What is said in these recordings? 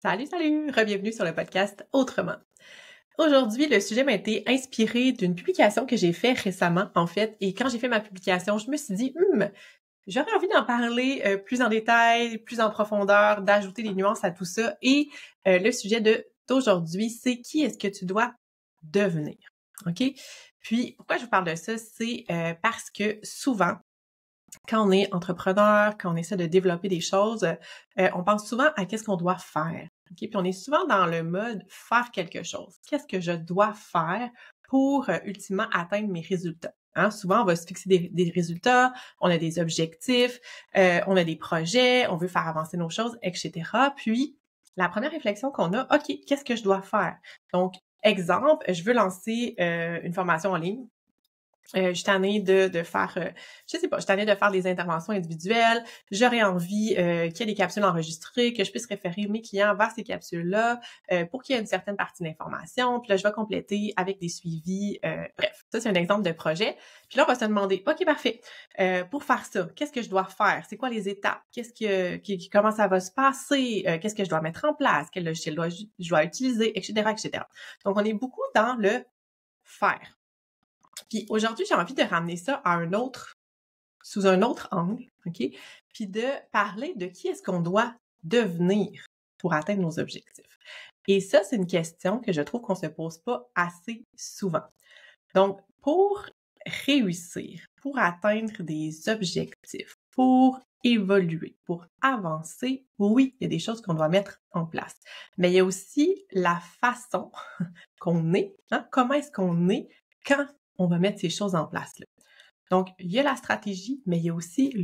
Salut, salut! Re-bienvenue sur le podcast Autrement. Aujourd'hui, le sujet m'a été inspiré d'une publication que j'ai faite récemment, en fait, et quand j'ai fait ma publication, je me suis dit, j'aurais envie d'en parler plus en détail, plus en profondeur, d'ajouter des nuances à tout ça, et le sujet d'aujourd'hui, c'est qui est-ce que tu dois devenir, OK? Puis, pourquoi je vous parle de ça? C'est parce que souvent, quand on est entrepreneur, quand on essaie de développer des choses, on pense souvent à qu'est-ce qu'on doit faire. OK? Puis on est souvent dans le mode faire quelque chose. Qu'est-ce que je dois faire pour ultimement atteindre mes résultats? Hein? Souvent, on va se fixer des résultats, on a des objectifs, on a des projets, on veut faire avancer nos choses, etc. Puis, la première réflexion qu'on a, OK, qu'est-ce que je dois faire? Donc, exemple, je veux lancer une formation en ligne. Je suis tannée de faire, je sais pas, je suis tannée de faire des interventions individuelles. J'aurais envie qu'il y ait des capsules enregistrées, que je puisse référer mes clients vers ces capsules-là pour qu'il y ait une certaine partie d'information. Puis là, je vais compléter avec des suivis. Bref, ça, c'est un exemple de projet. Puis là, on va se demander, OK, parfait. Pour faire ça, qu'est-ce que je dois faire? C'est quoi les étapes? Comment ça va se passer? Qu'est-ce que je dois mettre en place? Quel logiciel je dois utiliser, etc., etc. Donc, on est beaucoup dans le faire. Puis aujourd'hui, j'ai envie de ramener ça à sous un autre angle, OK? Puis de parler de qui est-ce qu'on doit devenir pour atteindre nos objectifs. Et ça, c'est une question que je trouve qu'on se pose pas assez souvent. Donc, pour réussir, pour atteindre des objectifs, pour évoluer, pour avancer, oui, il y a des choses qu'on doit mettre en place. Mais il y a aussi la façon qu'on est, hein? Comment est-ce qu'on est quand on va mettre ces choses en place là. Donc, il y a la stratégie, mais il y a aussi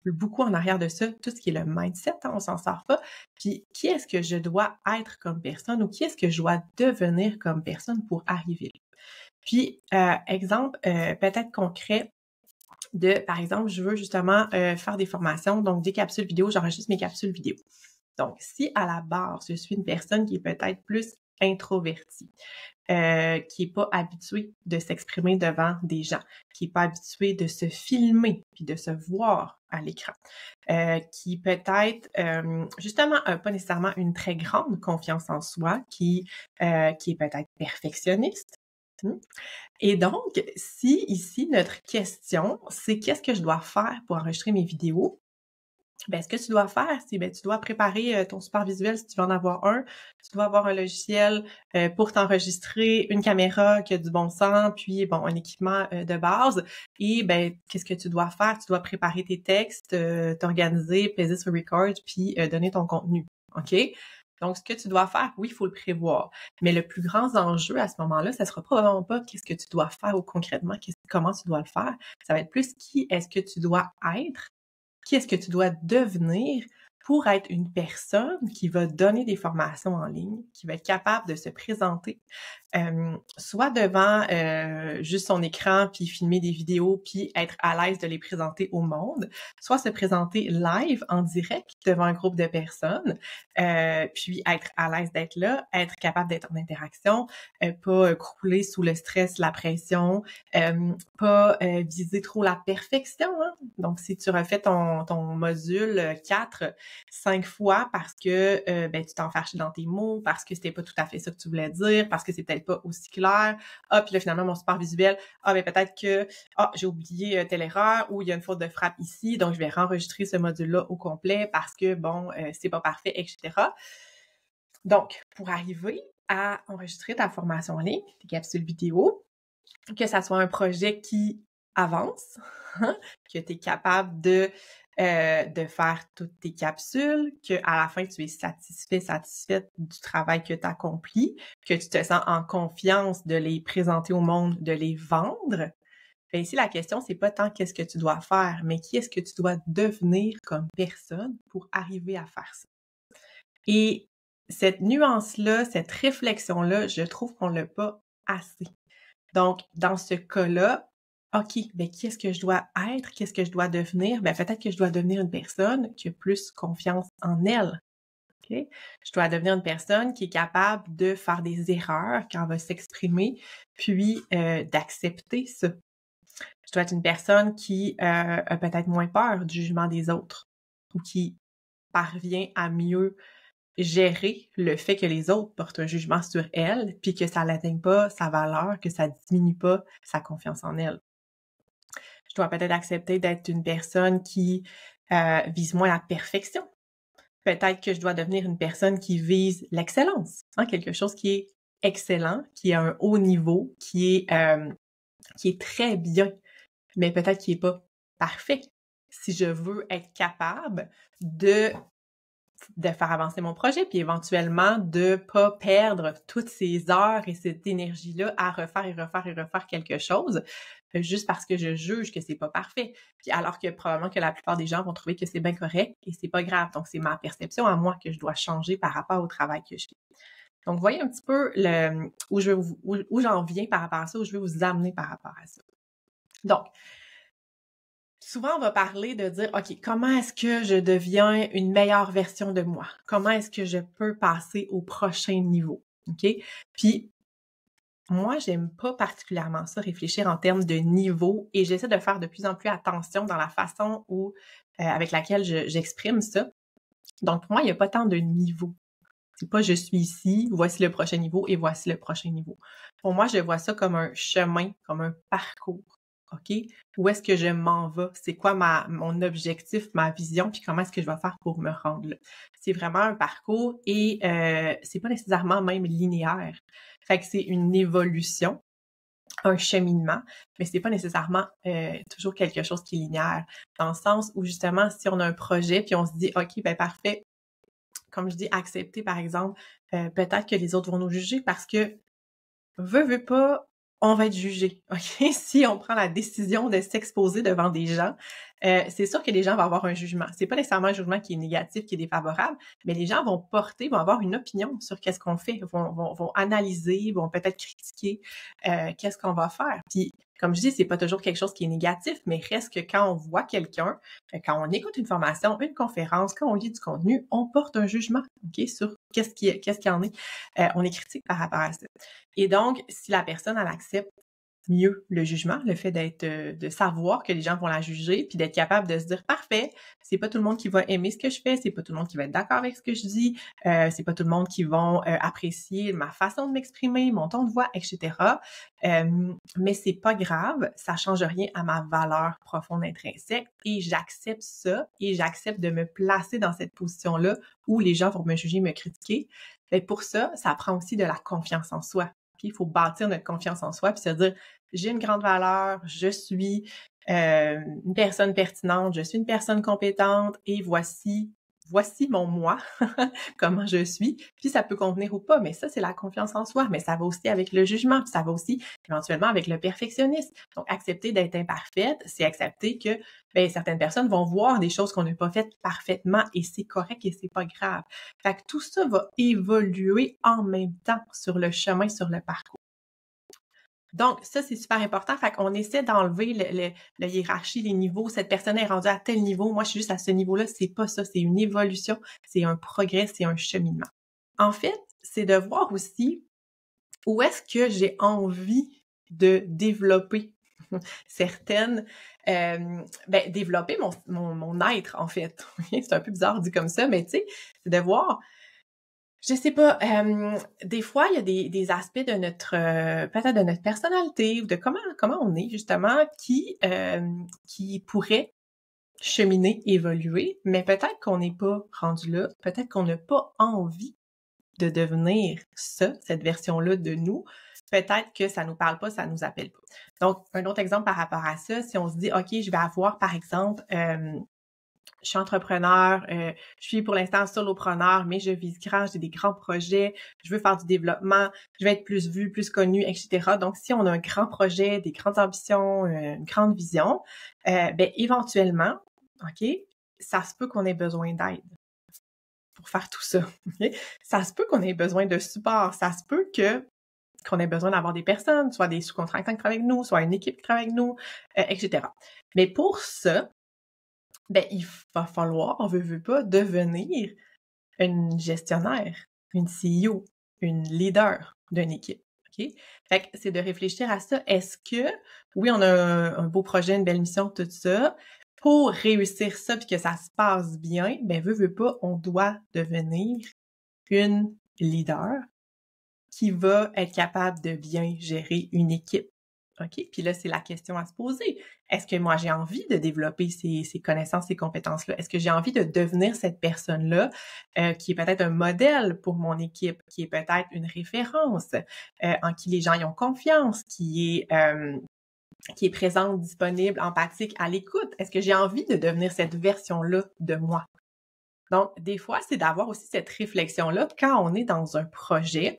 beaucoup en arrière de ça, tout ce qui est le mindset, hein, on s'en sort pas. Puis, qui est-ce que je dois être comme personne ou qui est-ce que je dois devenir comme personne pour arriver là? Puis, exemple peut-être concret par exemple, je veux justement faire des formations, donc des capsules vidéo, j'enregistre mes capsules vidéo. Donc, si à la base, je suis une personne qui est peut-être plus introvertie, qui est pas habituée de s'exprimer devant des gens, qui est pas habituée de se filmer puis de se voir à l'écran, qui peut-être justement a pas nécessairement une très grande confiance en soi, qui est peut-être perfectionniste. Et donc, si ici notre question, c'est qu'est-ce que je dois faire pour enregistrer mes vidéos? Ben, ce que tu dois faire, c'est tu dois préparer ton support visuel si tu veux en avoir un. Tu dois avoir un logiciel pour t'enregistrer, une caméra qui a du bon sens, puis bon, un équipement de base. Et ben, qu'est-ce que tu dois faire? Tu dois préparer tes textes, t'organiser, peser sur record, puis donner ton contenu. OK? Donc, ce que tu dois faire, oui, il faut le prévoir. Mais le plus grand enjeu à ce moment-là, ça sera probablement pas qu'est-ce que tu dois faire ou concrètement, comment tu dois le faire. Ça va être plus qui est-ce que tu dois être, qui est-ce que tu dois devenir pour être une personne qui va donner des formations en ligne, qui va être capable de se présenter, soit devant juste son écran, puis filmer des vidéos, puis être à l'aise de les présenter au monde, soit se présenter live, en direct, devant un groupe de personnes, puis être à l'aise d'être là, être capable d'être en interaction, pas crouler sous le stress, la pression, pas viser trop la perfection, hein? Donc, si tu refais ton module 4 5 fois parce que tu t'en fâches dans tes mots, parce que c'était pas tout à fait ça que tu voulais dire, parce que c'est peut-être pas aussi clair. Ah, puis là, finalement, mon support visuel, peut-être que j'ai oublié telle erreur ou il y a une faute de frappe ici, donc je vais renregistrer ce module-là au complet parce que, c'est pas parfait, etc. Donc, pour arriver à enregistrer ta formation en ligne, tes capsules vidéo, que ça soit un projet qui avance, que tu es capable de faire toutes tes capsules, que à la fin tu es satisfaite du travail que tu accomplis, que tu te sens en confiance de les présenter au monde, de les vendre. Bien, ici, la question, c'est pas tant qu'est-ce que tu dois faire, mais qui est-ce que tu dois devenir comme personne pour arriver à faire ça. Et cette nuance-là, cette réflexion-là, je trouve qu'on l'a pas assez. Donc, dans ce cas-là, OK, qui est-ce que je dois être? Qu'est-ce que je dois devenir? Peut-être que je dois devenir une personne qui a plus confiance en elle. OK? Je dois devenir une personne qui est capable de faire des erreurs quand elle va s'exprimer, puis d'accepter ça. Je dois être une personne qui a peut-être moins peur du jugement des autres ou qui parvient à mieux gérer le fait que les autres portent un jugement sur elle, puis que ça n'atteigne pas sa valeur, que ça diminue pas sa confiance en elle. Je dois peut-être accepter d'être une personne qui vise moins la perfection. Peut-être que je dois devenir une personne qui vise l'excellence, hein, quelque chose qui est excellent, qui a un haut niveau, qui est très bien, mais peut-être qui est pas parfait. Si je veux être capable de faire avancer mon projet, puis éventuellement de pas perdre toutes ces heures et cette énergie-là à refaire et refaire et refaire quelque chose, juste parce que je juge que c'est pas parfait. Puis alors que probablement que la plupart des gens vont trouver que c'est bien correct et c'est pas grave. Donc c'est ma perception à moi que je dois changer par rapport au travail que je fais. Donc voyez un petit peu où j'en viens par rapport à ça, où je veux vous amener par rapport à ça. Donc, souvent, on va parler de dire, OK, comment est-ce que je deviens une meilleure version de moi? Comment est-ce que je peux passer au prochain niveau? OK? Puis, moi, j'aime pas particulièrement ça, réfléchir en termes de niveau, et j'essaie de faire de plus en plus attention dans la façon avec laquelle j'exprime ça. Donc, pour moi, il n'y a pas tant de niveau. C'est pas je suis ici, voici le prochain niveau et voici le prochain niveau. Pour moi, je vois ça comme un chemin, comme un parcours. OK? Où est-ce que je m'en vais? C'est quoi mon objectif, ma vision, puis comment est-ce que je vais faire pour me rendre là? C'est vraiment un parcours et c'est pas nécessairement même linéaire. Fait que c'est une évolution, un cheminement, mais c'est pas nécessairement toujours quelque chose qui est linéaire. Dans le sens où justement, si on a un projet puis on se dit, OK, ben parfait, comme je dis, accepter par exemple, peut-être que les autres vont nous juger parce que veut pas, on va être jugé, OK? Si on prend la décision de s'exposer devant des gens, c'est sûr que les gens vont avoir un jugement. C'est pas nécessairement un jugement qui est négatif, qui est défavorable, mais les gens vont avoir une opinion sur qu'est-ce qu'on fait, vont analyser, vont peut-être critiquer qu'est-ce qu'on va faire. Puis, comme je dis, c'est pas toujours quelque chose qui est négatif, mais reste que quand on voit quelqu'un, quand on écoute une formation, une conférence, quand on lit du contenu, on porte un jugement, OK, sur qu'est-ce qui en est. On est critique par rapport à ça. Et donc, si la personne, elle accepte mieux le jugement, le fait de savoir que les gens vont la juger, puis d'être capable de se dire parfait, c'est pas tout le monde qui va aimer ce que je fais, c'est pas tout le monde qui va être d'accord avec ce que je dis, c'est pas tout le monde qui vont apprécier ma façon de m'exprimer, mon ton de voix, etc. Mais c'est pas grave, ça change rien à ma valeur profonde intrinsèque et j'accepte ça et j'accepte de me placer dans cette position-là où les gens vont me juger, me critiquer. Mais pour ça, ça prend aussi de la confiance en soi. Il faut bâtir notre confiance en soi puis se dire j'ai une grande valeur, je suis une personne pertinente, je suis une personne compétente et voici mon moi, comment je suis, puis ça peut convenir ou pas, mais ça, c'est la confiance en soi, mais ça va aussi avec le jugement, puis ça va aussi éventuellement avec le perfectionnisme. Donc, accepter d'être imparfaite, c'est accepter que certaines personnes vont voir des choses qu'on n'a pas faites parfaitement et c'est correct et c'est pas grave. Fait que tout ça va évoluer en même temps sur le chemin, sur le parcours. Donc, ça, c'est super important. Fait qu'on essaie d'enlever la hiérarchie, les niveaux. Cette personne est rendue à tel niveau. Moi, je suis juste à ce niveau-là. C'est pas ça. C'est une évolution. C'est un progrès. C'est un cheminement. En fait, c'est de voir aussi où est-ce que j'ai envie de développer certaines... développer mon être, en fait. C'est un peu bizarre dit comme ça, mais tu sais, c'est de voir... Je sais pas, des fois, il y a des aspects de notre peut-être de notre personnalité ou de comment on est justement qui pourraient cheminer, évoluer, mais peut-être qu'on n'est pas rendu là, peut-être qu'on n'a pas envie de devenir ça, cette version-là de nous. Peut-être que ça nous parle pas, ça nous appelle pas. Donc, un autre exemple par rapport à ça, si on se dit, OK, je vais avoir, par exemple, je suis entrepreneur, je suis pour l'instant solopreneur, mais je vise grand, j'ai des grands projets, je veux faire du développement, je vais être plus vue, plus connue, etc. Donc, si on a un grand projet, des grandes ambitions, une grande vision, éventuellement, OK, ça se peut qu'on ait besoin d'aide pour faire tout ça. Okay? Ça se peut qu'on ait besoin de support, ça se peut qu'on ait besoin d'avoir des personnes, soit des sous-contractants qui travaillent avec nous, soit une équipe qui travaille avec nous, etc. Mais pour ça, il va falloir, on veut pas, devenir une gestionnaire, une CEO, une leader d'une équipe. OK? Fait que c'est de réfléchir à ça. Est-ce que, oui, on a un beau projet, une belle mission, tout ça. Pour réussir ça puis que ça se passe bien, veut pas, on doit devenir une leader qui va être capable de bien gérer une équipe. OK? Puis là, c'est la question à se poser. Est-ce que moi, j'ai envie de développer ces connaissances, ces compétences-là? Est-ce que j'ai envie de devenir cette personne-là qui est peut-être un modèle pour mon équipe, qui est peut-être une référence, en qui les gens y ont confiance, qui est présente, disponible, empathique, à l'écoute? Est-ce que j'ai envie de devenir cette version-là de moi? Donc, des fois, c'est d'avoir aussi cette réflexion-là quand on est dans un projet,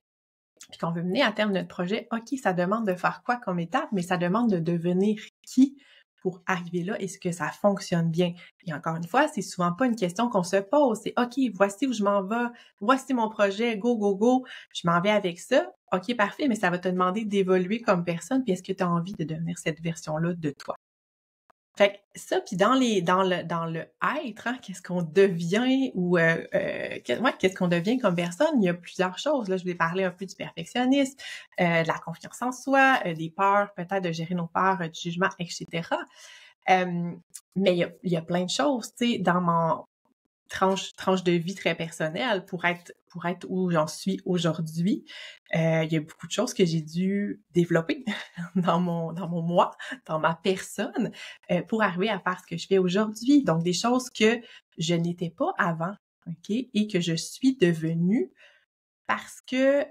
puis qu'on veut mener à terme notre projet. OK, ça demande de faire quoi comme étape, mais ça demande de devenir qui pour arriver là. Est-ce que ça fonctionne bien? Et encore une fois, c'est souvent pas une question qu'on se pose. C'est OK, voici où je m'en vais, voici mon projet, go, go, go, je m'en vais avec ça. OK, parfait, mais ça va te demander d'évoluer comme personne, puis est-ce que tu as envie de devenir cette version-là de toi? Fait que ça, puis dans le être, hein, qu'est-ce qu'on devient ou qu'est-ce qu'on devient comme personne, il y a plusieurs choses. Là, je vais parler un peu du perfectionnisme, de la confiance en soi, des peurs, peut-être de gérer nos peurs, du jugement, etc. Mais il y a plein de choses, tu sais, dans mon tranche de vie très personnelle pour être où j'en suis aujourd'hui. Il y a beaucoup de choses que j'ai dû développer dans mon moi, dans ma personne, pour arriver à faire ce que je fais aujourd'hui. Donc, des choses que je n'étais pas avant, OK? Et que je suis devenue parce que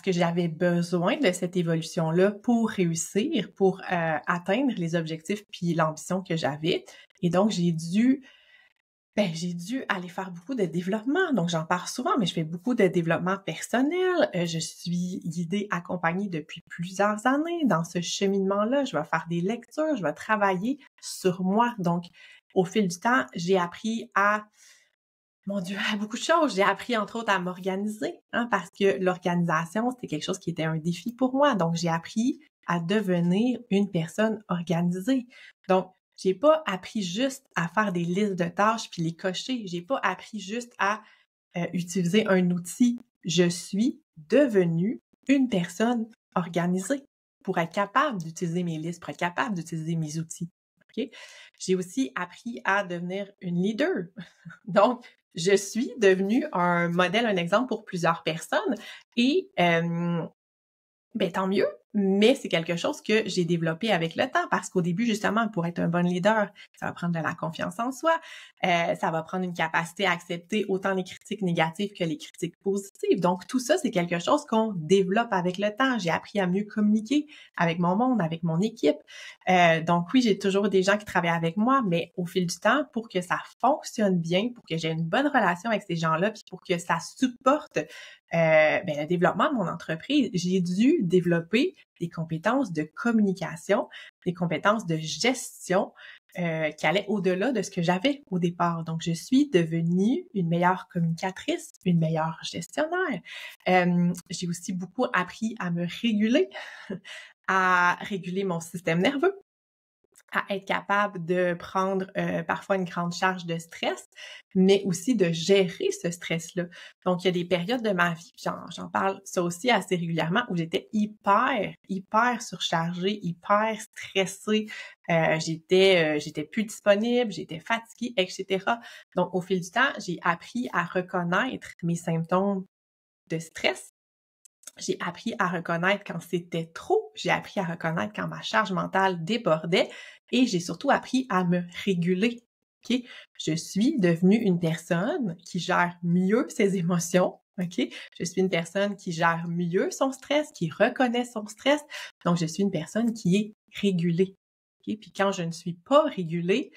j'avais besoin de cette évolution-là pour réussir, pour atteindre les objectifs puis l'ambition que j'avais. Et donc, j'ai dû aller faire beaucoup de développement. Donc, j'en parle souvent, mais je fais beaucoup de développement personnel. Je suis guidée, accompagnée depuis plusieurs années dans ce cheminement-là. Je vais faire des lectures, je vais travailler sur moi. Donc, au fil du temps, j'ai appris mon Dieu, à beaucoup de choses. J'ai appris, entre autres, à m'organiser, hein, parce que l'organisation, c'était quelque chose qui était un défi pour moi. Donc, j'ai appris à devenir une personne organisée. Donc, j'ai pas appris juste à faire des listes de tâches puis les cocher. J'ai pas appris juste à utiliser un outil. Je suis devenue une personne organisée pour être capable d'utiliser mes listes, pour être capable d'utiliser mes outils. OK? J'ai aussi appris à devenir une leader. Donc, je suis devenue un modèle, un exemple pour plusieurs personnes et ben tant mieux, mais c'est quelque chose que j'ai développé avec le temps parce qu'au début, justement, pour être un bon leader, ça va prendre de la confiance en soi, ça va prendre une capacité à accepter autant les critiques négatives que les critiques positives. Donc, tout ça, c'est quelque chose qu'on développe avec le temps. J'ai appris à mieux communiquer avec mon monde, avec mon équipe. Donc, oui, j'ai toujours des gens qui travaillent avec moi, mais au fil du temps, pour que ça fonctionne bien, pour que j'ai une bonne relation avec ces gens-là, puis pour que ça supporte le développement de mon entreprise, j'ai dû développer des compétences de communication, des compétences de gestion qui allaient au-delà de ce que j'avais au départ. Donc, je suis devenue une meilleure communicatrice, une meilleure gestionnaire. J'ai aussi beaucoup appris à me réguler, à réguler mon système nerveux, à être capable de prendre parfois une grande charge de stress, mais aussi de gérer ce stress-là. Donc, il y a des périodes de ma vie, j'en parle ça aussi assez régulièrement, où j'étais hyper surchargée, hyper stressée. J'étais plus disponible, j'étais fatiguée, etc. Donc, au fil du temps, j'ai appris à reconnaître mes symptômes de stress. J'ai appris à reconnaître quand c'était trop, j'ai appris à reconnaître quand ma charge mentale débordait et j'ai surtout appris à me réguler. OK? Je suis devenue une personne qui gère mieux ses émotions. OK? Je suis une personne qui gère mieux son stress, qui reconnaît son stress. Donc, je suis une personne qui est régulée. OK? Puis quand je ne suis pas régulée,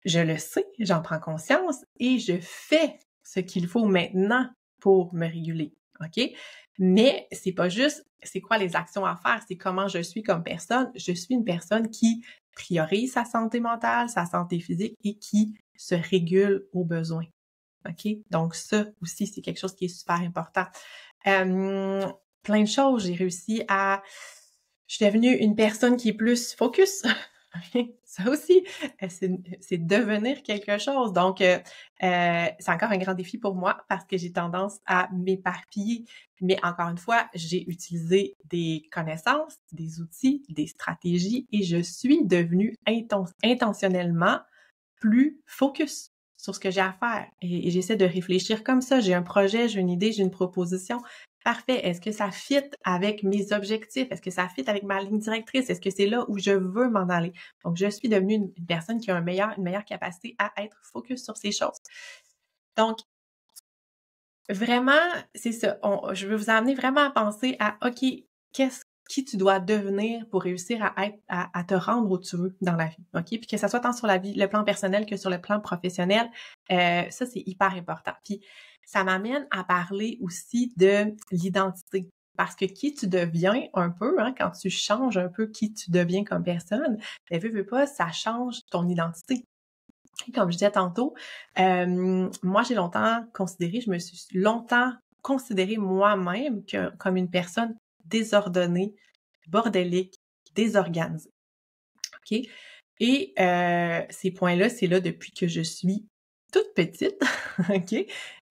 je le sais, j'en prends conscience et je fais ce qu'il faut maintenant pour me réguler. OK? Mais c'est pas juste c'est quoi les actions à faire, c'est comment je suis comme personne. Je suis une personne qui priorise sa santé mentale, sa santé physique et qui se régule aux besoins. OK? Donc ça aussi, c'est quelque chose qui est super important. Plein de choses, je suis devenue une personne qui est plus focus. Ça aussi, c'est devenir quelque chose. Donc, c'est encore un grand défi pour moi parce que j'ai tendance à m'éparpiller. Mais encore une fois, j'ai utilisé des connaissances, des outils, des stratégies et je suis devenue intentionnellement plus focus sur ce que j'ai à faire et j'essaie de réfléchir comme ça. J'ai un projet, j'ai une idée, j'ai une proposition. Parfait. Est-ce que ça fit avec mes objectifs? Est-ce que ça fit avec ma ligne directrice? Est-ce que c'est là où je veux m'en aller? Donc, je suis devenue une personne qui a une meilleure capacité à être focus sur ces choses. Donc, vraiment, c'est ça. Je veux vous amener vraiment à penser à, OK, qui tu dois devenir pour réussir à te rendre où tu veux dans la vie, OK? Puis que ça soit tant sur le plan personnel que sur le plan professionnel, ça, c'est hyper important. Puis, ça m'amène à parler aussi de l'identité. Parce que qui tu deviens un peu, hein, quand tu changes un peu qui tu deviens comme personne, ben, veux pas, ça change ton identité. Comme je disais tantôt, moi, je me suis longtemps considérée moi-même comme une personne désordonnée, bordélique, désorganisée. OK? Et ces points-là, c'est là depuis que je suis toute petite, OK?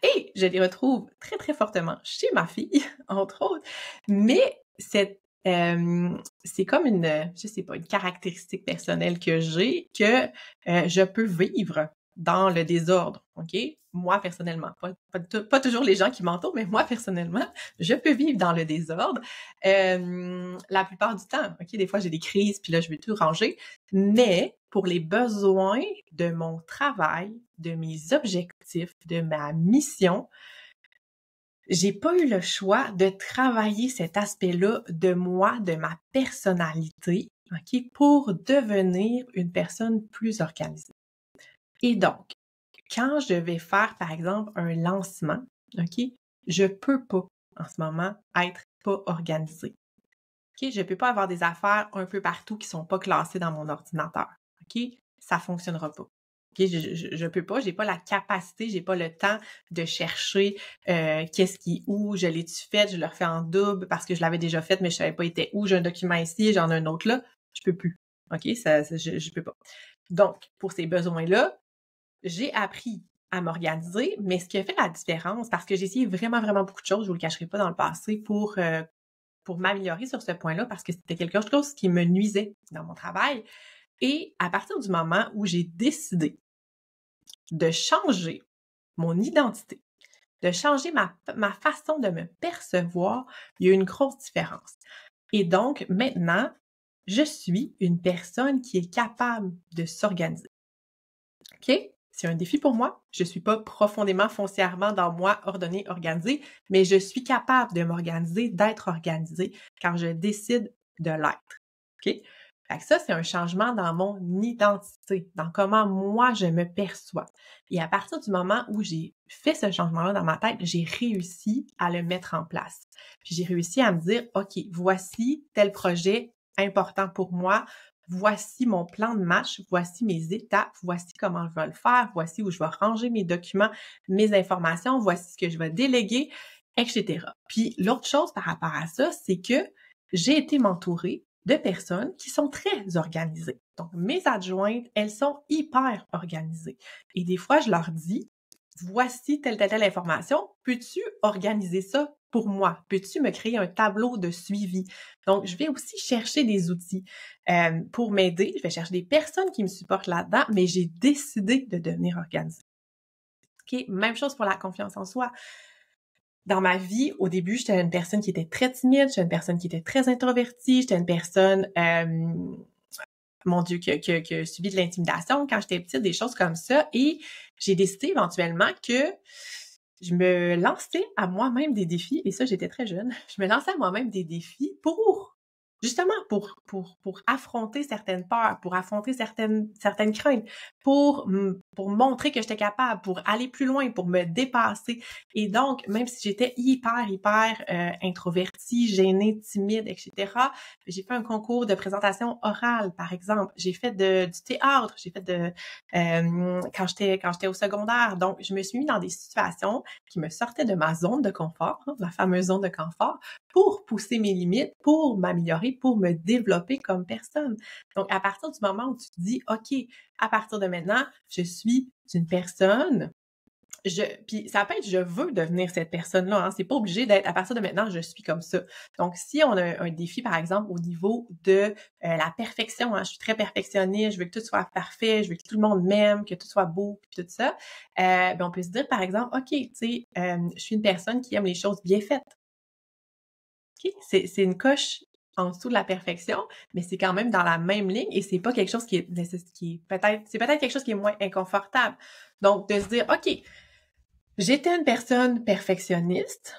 Et je les retrouve très, très fortement chez ma fille, entre autres. Mais c'est comme je sais pas, une caractéristique personnelle que j'ai que je peux vivre dans le désordre, OK? Moi, personnellement. Pas toujours les gens qui m'entourent, mais moi, personnellement, je peux vivre dans le désordre. La plupart du temps, OK? Des fois, j'ai des crises, puis là, je vais tout ranger. Mais pour les besoins de mon travail, de mes objectifs, de ma mission, j'ai pas eu le choix de travailler cet aspect-là de moi, de ma personnalité, OK, pour devenir une personne plus organisée. Et donc, quand je vais faire, par exemple, un lancement, OK, je peux pas, en ce moment, être pas organisée. OK, je peux pas avoir des affaires un peu partout qui sont pas classées dans mon ordinateur. OK, ça fonctionnera pas. OK, je peux pas, j'ai pas la capacité, j'ai pas le temps de chercher qu'est-ce qui est où, je l'ai-tu fait, je le refais en double parce que je l'avais déjà fait, mais je savais pas était où, j'ai un document ici, j'en ai un autre là, je peux plus. OK, je peux pas. Donc, pour ces besoins-là, j'ai appris à m'organiser, mais ce qui a fait la différence, parce que j'ai essayé vraiment, vraiment beaucoup de choses, je vous le cacherai pas dans le passé, pour m'améliorer sur ce point-là, parce que c'était quelque chose qui me nuisait dans mon travail. Et à partir du moment où j'ai décidé de changer mon identité, de changer ma façon de me percevoir, il y a eu une grosse différence. Et donc, maintenant, je suis une personne qui est capable de s'organiser. OK? C'est un défi pour moi. Je suis pas profondément, foncièrement dans moi ordonnée, organisée, mais je suis capable de m'organiser, d'être organisée quand je décide de l'être. OK? Fait que ça, c'est un changement dans mon identité, dans comment moi je me perçois. Et à partir du moment où j'ai fait ce changement-là dans ma tête, j'ai réussi à le mettre en place. Puis j'ai réussi à me dire, OK, voici tel projet important pour moi. Voici mon plan de match, voici mes étapes, voici comment je vais le faire, voici où je vais ranger mes documents, mes informations, voici ce que je vais déléguer, etc. Puis l'autre chose par rapport à ça, c'est que j'ai été m'entourer de personnes qui sont très organisées. Donc, mes adjointes, elles sont hyper organisées. Et des fois, je leur dis, voici telle information, peux-tu organiser ça pour moi? Peux-tu me créer un tableau de suivi? Donc, je vais aussi chercher des outils pour m'aider. Je vais chercher des personnes qui me supportent là-dedans, mais j'ai décidé de devenir organisée. OK? Même chose pour la confiance en soi. Dans ma vie, au début, j'étais une personne qui était très timide, j'étais une personne qui était très introvertie, j'étais une personne, mon Dieu, qui a subi de l'intimidation quand j'étais petite, des choses comme ça. Et j'ai décidé éventuellement que je me lançais à moi-même des défis, et ça, j'étais très jeune. Je me lançais à moi-même des défis justement, pour affronter certaines peurs, pour affronter certaines craintes, pour montrer que j'étais capable, pour aller plus loin, pour me dépasser. Et donc, même si j'étais hyper introvertie, gênée, timide, etc., j'ai fait un concours de présentation orale, par exemple. J'ai fait du théâtre, j'ai fait quand j'étais au secondaire. Donc, je me suis mis dans des situations qui me sortaient de ma zone de confort, hein, la fameuse zone de confort, pour pousser mes limites, pour m'améliorer, pour me développer comme personne. Donc, à partir du moment où tu te dis, OK, à partir de maintenant, je suis une personne Puis ça peut être je veux devenir cette personne-là, hein. C'est pas obligé d'être à partir de maintenant, je suis comme ça. Donc, si on a un défi, par exemple, au niveau de la perfection, hein, je suis très perfectionniste, je veux que tout soit parfait, je veux que tout le monde m'aime, que tout soit beau, puis tout ça, ben on peut se dire, par exemple, OK, tu sais, je suis une personne qui aime les choses bien faites. OK? C'est une coche en dessous de la perfection, mais c'est quand même dans la même ligne et c'est pas quelque chose qui est peut-être quelque chose qui est moins inconfortable. Donc, de se dire, OK, j'étais une personne perfectionniste.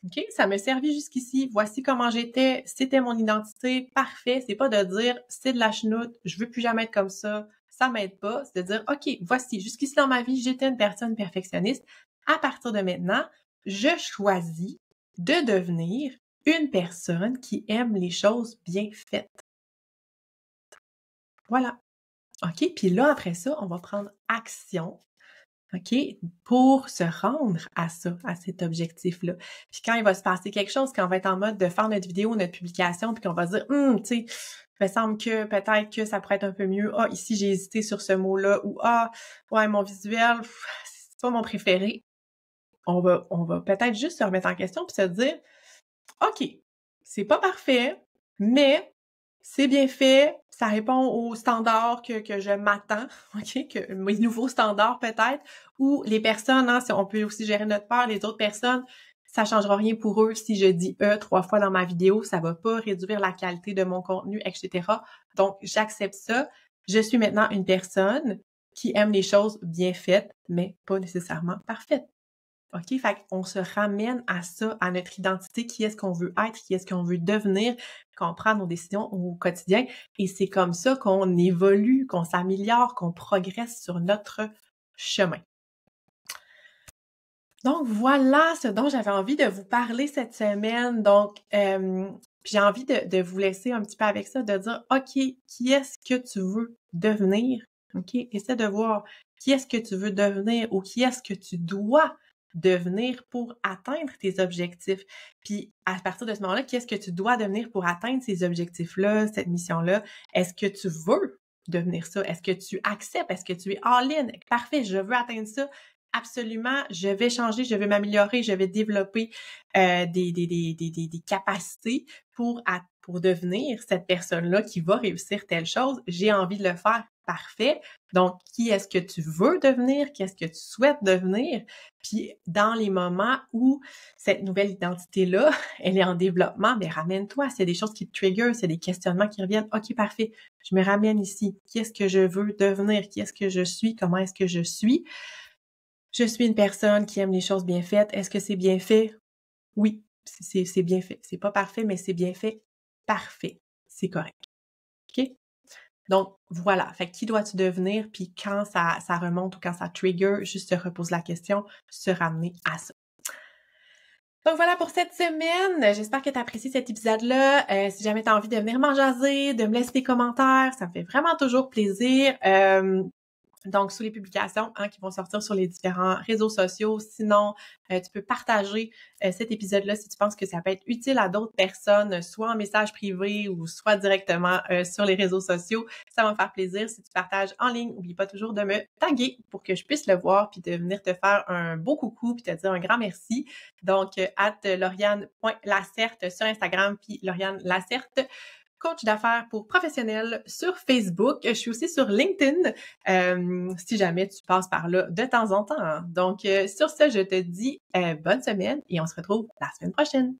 OK? Ça m'a servi jusqu'ici. Voici comment j'étais. C'était mon identité. Parfait. C'est pas de dire, c'est de la chenoute. Je veux plus jamais être comme ça. Ça m'aide pas. C'est de dire, OK, voici. Jusqu'ici dans ma vie, j'étais une personne perfectionniste. À partir de maintenant, je choisis de devenir une personne qui aime les choses bien faites. Voilà. OK? Puis là, après ça, on va prendre action. OK? Pour se rendre à ça, à cet objectif-là. Puis quand il va se passer quelque chose, quand on va être en mode de faire notre vidéo, notre publication, puis qu'on va se dire, tu sais, il me semble que peut-être que ça pourrait être un peu mieux. Ah, ici, j'ai hésité sur ce mot-là. Ou ah, ouais, mon visuel, c'est pas mon préféré. On va peut-être juste se remettre en question puis se dire, OK, c'est pas parfait, mais c'est bien fait, ça répond aux standards que je m'attends, OK, que mes nouveaux standards peut-être, ou les personnes, hein, si on peut aussi gérer notre peur, les autres personnes, ça changera rien pour eux si je dis « 3 fois dans ma vidéo », ça va pas réduire la qualité de mon contenu, etc. Donc, j'accepte ça. Je suis maintenant une personne qui aime les choses bien faites, mais pas nécessairement parfaites. OK? Fait qu'on se ramène à ça, à notre identité, qui est-ce qu'on veut être, qui est-ce qu'on veut devenir, qu'on prend nos décisions au quotidien. Et c'est comme ça qu'on évolue, qu'on s'améliore, qu'on progresse sur notre chemin. Donc, voilà ce dont j'avais envie de vous parler cette semaine. Donc, j'ai envie de vous laisser un petit peu avec ça, de dire, OK, qui est-ce que tu veux devenir? OK? Essaie de voir qui est-ce que tu veux devenir ou qui est-ce que tu dois devenir pour atteindre tes objectifs. Puis, à partir de ce moment-là, qu'est-ce que tu dois devenir pour atteindre ces objectifs-là, cette mission-là? Est-ce que tu veux devenir ça? Est-ce que tu acceptes? Est-ce que tu es all-in? Parfait, je veux atteindre ça. Absolument, je vais changer, je vais m'améliorer, je vais développer des capacités pour devenir cette personne-là qui va réussir telle chose. J'ai envie de le faire. Parfait. Donc, qui est-ce que tu veux devenir? Qu'est-ce que tu souhaites devenir? Puis, dans les moments où cette nouvelle identité-là, elle est en développement, bien, ramène-toi. C'est des choses qui te trigger, c'est des questionnements qui reviennent. OK, parfait. Je me ramène ici. Qui est-ce que je veux devenir? Qui est-ce que je suis? Comment est-ce que je suis? Je suis une personne qui aime les choses bien faites. Est-ce que c'est bien fait? Oui, c'est bien fait. C'est pas parfait, mais c'est bien fait. Parfait. C'est correct. OK? Donc, voilà. Fait que qui dois-tu devenir? Puis quand ça remonte ou quand ça trigger, juste se repose la question, se ramener à ça. Donc voilà pour cette semaine. J'espère que tu as apprécié cet épisode-là. Si jamais tu as envie de venir m'en jaser, de me laisser des commentaires, ça me fait vraiment toujours plaisir. Donc, sous les publications qui vont sortir sur les différents réseaux sociaux. Sinon, tu peux partager cet épisode-là si tu penses que ça peut être utile à d'autres personnes, soit en message privé ou soit directement sur les réseaux sociaux. Ça va me faire plaisir. Si tu partages en ligne, n'oublie pas toujours de me taguer pour que je puisse le voir puis de venir te faire un beau coucou puis te dire un grand merci. Donc, @lauriane.lacerte sur Instagram puis Lauriane Lacerte. Coach d'affaires pour professionnels sur Facebook. Je suis aussi sur LinkedIn, si jamais tu passes par là de temps en temps. Donc, sur ce, je te dis bonne semaine et on se retrouve la semaine prochaine.